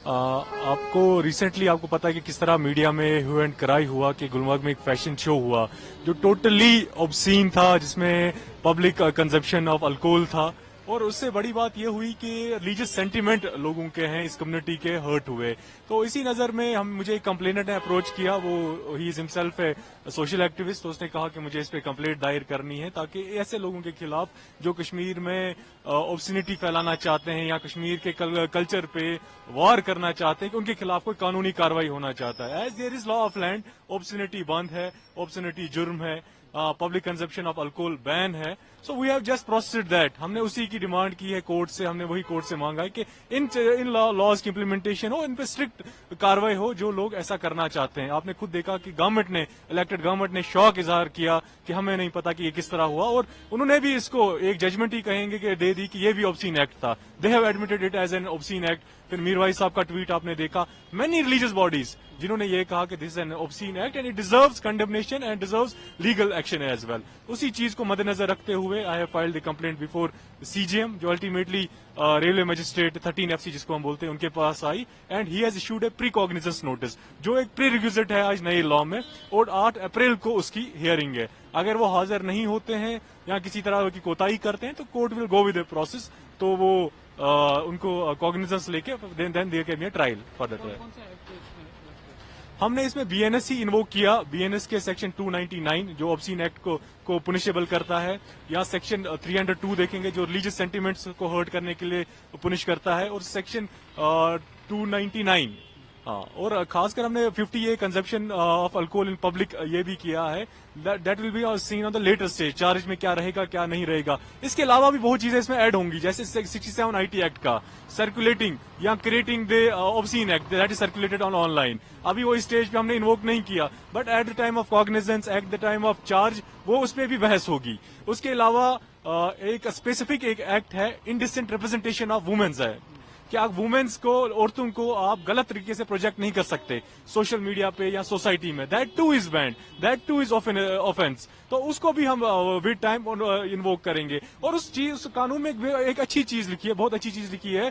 آپ کو ریسنٹلی آپ کو پتا ہے کہ کس طرح میڈیا میں ہیو اینڈ کرائی ہوا کہ گلمرگ میں ایک فیشن شو ہوا جو ٹوٹلی اوبسین تھا، جس میں پبلک کنزمپشن آف الکوہول تھا، اور اس سے بڑی بات یہ ہوئی کہ ریلیجس سینٹیمنٹ لوگوں کے ہیں، اس کمیونٹی کے ہرٹ ہوئے. تو اسی نظر میں مجھے ایک کمپلینٹ نے اپروچ کیا، وہ ہی از ہمسیلف اے سوشل ایکٹیوسٹ. تو اس نے کہا کہ مجھے اس پہ کمپلینٹ دائر کرنی ہے تاکہ ایسے لوگوں کے خلاف جو کشمیر میں اوبسینٹی پھیلانا چاہتے ہیں یا کشمیر کے کلچر پہ وار کرنا چاہتے ہیں، کہ ان کے خلاف کوئی قانونی کاروائی ہونا چاہتا ہے. As there is law of land, obscenity بند ہے، اوبسینٹی جرم ہے، public consumption of alcohol ban ہے. So we have just processed that. ہم نے اسی کی ڈیمانڈ کی ہے کورٹ سے، ہم نے وہی کورٹ سے مانگا ہے کہ ان لاز کی امپلیمنٹیشن ہو، ان پہ اسٹرکٹ کاروائی ہو جو لوگ ایسا کرنا چاہتے ہیں. آپ نے خود دیکھا کہ گورنمنٹ نے، الیکٹڈ گورنمنٹ نے شوق اظہار کیا کہ ہمیں نہیں پتا کہ یہ کس طرح ہوا، اور انہوں نے بھی اس کو ایک ججمنٹ ہی کہیں گے کہ دے دی کہ یہ بھی اوبسین ایکٹ تھا. They have admitted it as an obscene act. پھر میر بھائی صاحب کا ٹویٹ آپ نے دیکھا، مینی ریلیجیس باڈیز جنہوں نے یہ کہا کہ this is an obscene act and it deserves condemnation and deserves legal action as well. اسی چیز کو مد نظر رکھتے ہوئے I have filed the complaint before C G M, جو الٹیمیٹلی ریلوے مجسٹریٹ 13 FC جس کو ہم بولتے ہیں ان کے پاس آئی، and he has issued a pre cognizance notice, جو ایک پری ریکوزٹ ہے آج نئے لا میں، اور 8 اپریل کو اس کی ہیئرنگ ہے. اگر وہ حاضر نہیں ہوتے ہیں یا کسی طرح کی کوتاہی کرتے ہیں تو court will go with a process. تو وہ ان کو کوگنیزنس لے کے then there can be a trial for that. ہم نے اس میں بی این ایس ہی انووک کیا، بی این ایس کے سیکشن 299 جو اوبسین ایکٹ کو پنشیبل کرتا ہے، یا سیکشن 302 دیکھیں گے جو ریلیجس سینٹیمنٹس کو ہرٹ کرنے کے لیے پنش کرتا ہے، اور سیکشن 299 اور خاص کر ہم نے 50A consumption of alcohol in public یہ بھی کیا ہے. That will be seen on the later stage, charge میں کیا رہے گا کیا نہیں رہے گا. اس کے علاوہ بھی بہت چیزیں اس میں ایڈ ہوں گی، جیسے 67 IT ایکٹ کا سرکولیٹنگ یا creating the obscene act that is circulated online. ابھی وہ اسٹیج پہ ہم نے انووک نہیں کیا، but at the time of cognizance, at the time of charge وہ اس پہ بھی بحث ہوگی. اس کے علاوہ ایک اسپیسیفک ایک ایکٹ ہے، انڈیسنٹ ریپرزنٹیشن آف وومینز ہے، کہ آپ وومینس کو، عورتوں کو آپ غلط طریقے سے پروجیکٹ نہیں کر سکتے سوشل میڈیا پہ یا سوسائٹی میں. That too is banned, that too is offence. تو اس کو بھی ہم ود ٹائم انووک کریں گے. اور اس قانون میں ایک اچھی چیز لکھی ہے، بہت اچھی چیز لکھی ہے،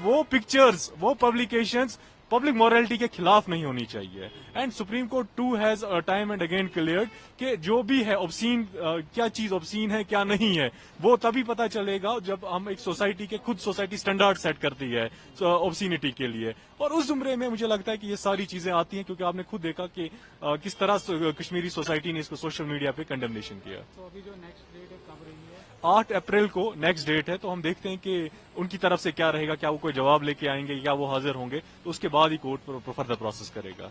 وہ پکچرز، وہ پبلیکیشنز پبلک مورالٹی کے خلاف نہیں ہونی چاہیے. And Supreme Court too has time and again cleared کہ جو بھی ہے اوبسین، کیا چیز اوبسین ہے کیا نہیں ہے، وہ تبھی پتا چلے گا جب ہم ایک سوسائٹی کے، خود سوسائٹی اسٹینڈرڈ سیٹ کرتی ہے اوبسینٹی کے لیے. اور اس زمرے میں مجھے لگتا ہے کہ یہ ساری چیزیں آتی ہیں، کیونکہ آپ نے خود دیکھا کہ کس طرح کشمیری سوسائٹی نے اس کو سوشل میڈیا پہ کنڈمنیشن کیا. تو ابھی جو نیکسٹ ڈیٹ ہے کب رہی ہے؟ 8 اپریل کو نیکسٹ ڈیٹ ہے. تو ہم دیکھتے ہیں کہ ان کی طرف سے کیا رہے گا، کیا وہ کوئی جواب لے کے آئیں گے یا وہ حاضر ہوں گے، تو اس کے بعد ہی کورٹ فردر پروسیس کرے گا.